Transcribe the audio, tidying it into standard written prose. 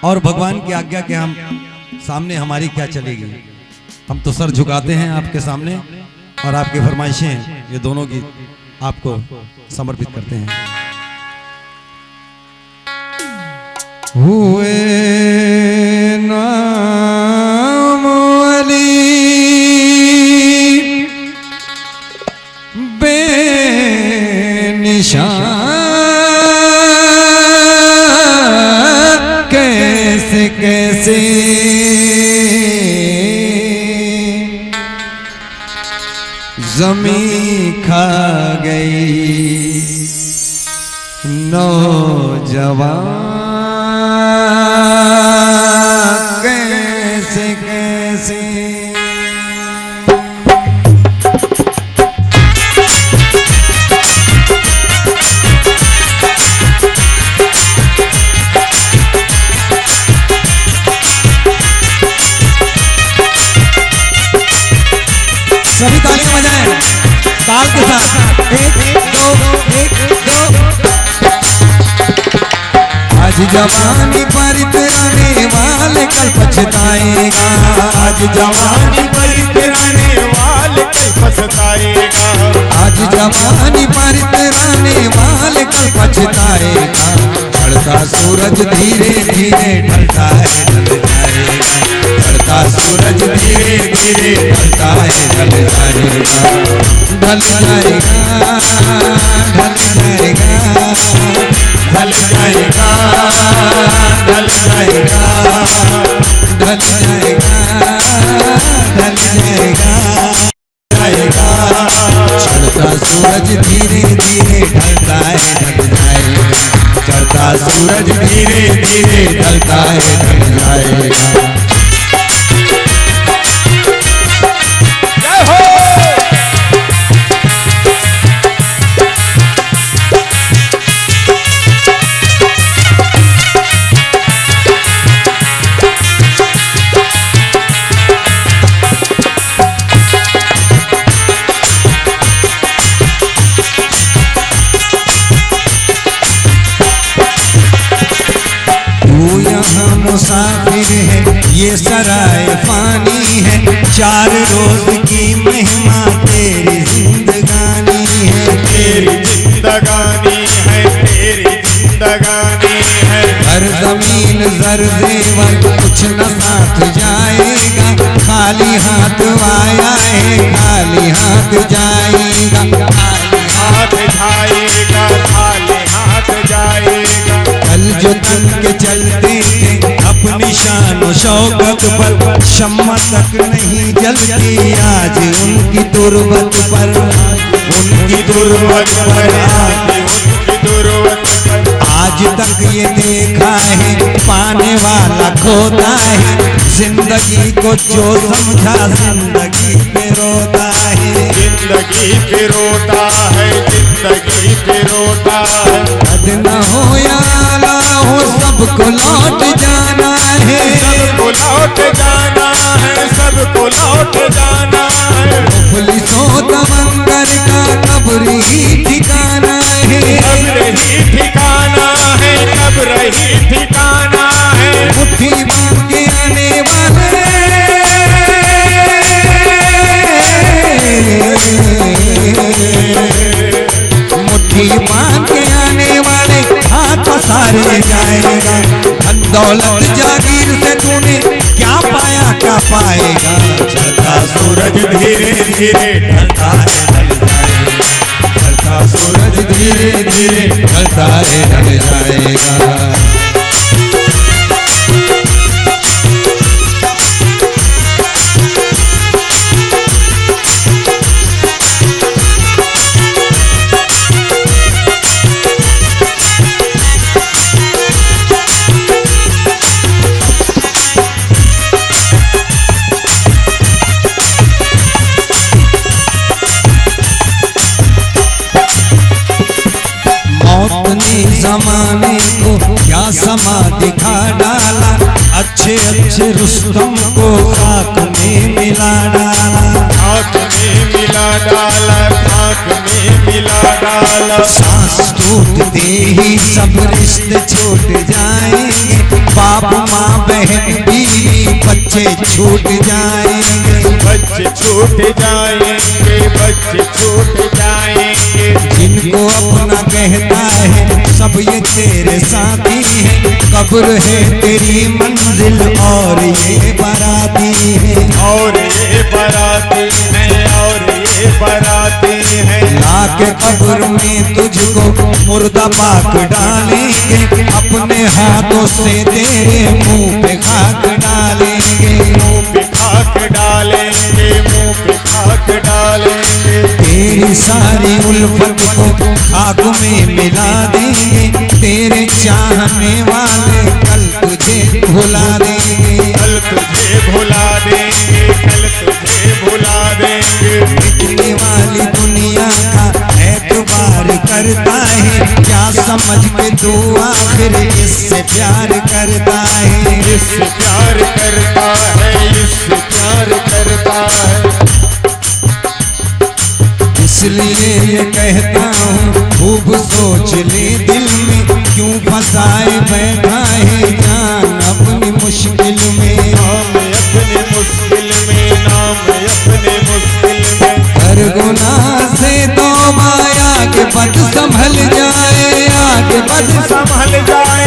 और भगवान की आज्ञा के हम सामने हमारी क्या चलेगी। हम तो सर झुकाते हैं आपके सामने और आपकी फरमाइशें ये दोनों गीत आपको समर्पित करते हैं। हुए नाम अली बेनिशान कैसे कैसे ज़मीं खा गई नौजवान कैसे कैसे। सभी तालियां बजाएं ताल के साथ। 1 2 1 2। आज जवानी पर इतराने वाले कल पछताएगा। आज जवानी पर इतराने वाले कल पछताएगा। आज जवानी पर इतराने वाले कल पछताएगा। चढ़ता सूरज धीरे धीरे ढलता है ढल जाएगा। चढ़ता सूरज धीरे धीरे ढलता है ढल जाएगा। ढल जाएगा ढल जाएगा ढल जाएगा ढल जाएगा ढल जाएगा ढल जाएगा। चढ़ता सूरज धीरे धीरे ढलता है ढल जाएगा। चढ़ता सूरज धीरे धीरे ढलता है ढल जाएगा। मुसाफिर है ये सराय फानी है। 4 रोज की महिमा तेरी जिंदगानी है। तेरी जिंदगानी है तेरी जिंदगानी है। हर जमीन जर जेवर कुछ न साथ जाएगा। खाली हाथ आया है खाली हाथ जाएगा। खाली हाथ जाएगा खाली हाथ जाएगा। कल जो तन के चलते थे अपनी शान और शौकत पर शम्मा तक नहीं जलती। आज उनकी तुरबत पर उनकी तुरबत पर उनकी तुरबत पर। आज तक ये देखा है पाने वाला खोता है। जिंदगी को जो समझा जिंदगी पे रोता है। जिंदगी पे रोता है जिंदगी पे रोता है। कद न हो या ना हो सबको लौट जाना है। सबको लौट जाना है सबको लौट जाना है। पुलिसों तमंगर का कब्र ही ठिकाना है। कब्र ही ठिकाना है कब्र ही ठिकाना है। मुट्ठी बांध के आने वाले मुट्ठी बांध के आने वाले हाथ पसारे जाएगा। धन दौलत जागीर से तूने क्या पाया क्या पाएगा। चढ़ता सूरज धीरे धीरे ढलता है ढल जाएगा। चढ़ता सूरज धीरे धीरे ढलता है ढल जाएगा। जमाने को क्या समा दिखा डाला। अच्छे अच्छे रुस्तम को खाक में मिला डाला। खाक में मिला डाला खाक में मिला डाला। सांस टूटते ही सब रिश्ते छूट जाएंगे। बाप बाप माँ बहन बीवी बच्चे छूट जाएंगे, बच्चे छूट जाएंगे, बच्चे छूट जाएंगे। जिनको अपना कहता है सब ये तेरे साथी हैं, कब्र है तेरी मंजिल और ये बाराती है, और ये बाराती हैं, और ये बाराती हैं। लाके कब्र में तुझको मुर्दा पाक डालेंगे, अपने हाथों से तेरे मुंह पे खाक डालेंगे, मुंह पे खाक डालेंगे, मुंह पे खाक डालेंगे। तेरी सारी उल्फत को खाक में मिला देंगे, तेरे चाहने वाले कल तुझे भुला देंगे, कल तुझे भुला देंगे, कल तुझे भुला देंगे। मिटने वाली दुनिया का एतबार करता है, क्या समझ के तू आखिर इससे प्यार करता है, इससे प्यार करता है, इससे प्यार करता है। इसलिए ये कहता हूँ खूब सोच ले दिल में, क्यों फंसाए बैठा है जान अपनी मुश्किल में, नाम अपने मुश्किल में, नाम अपने मुश्किल में। हर गुनाह से तौबा, आगे बद संभल जाए, आगे बद संभल जाए,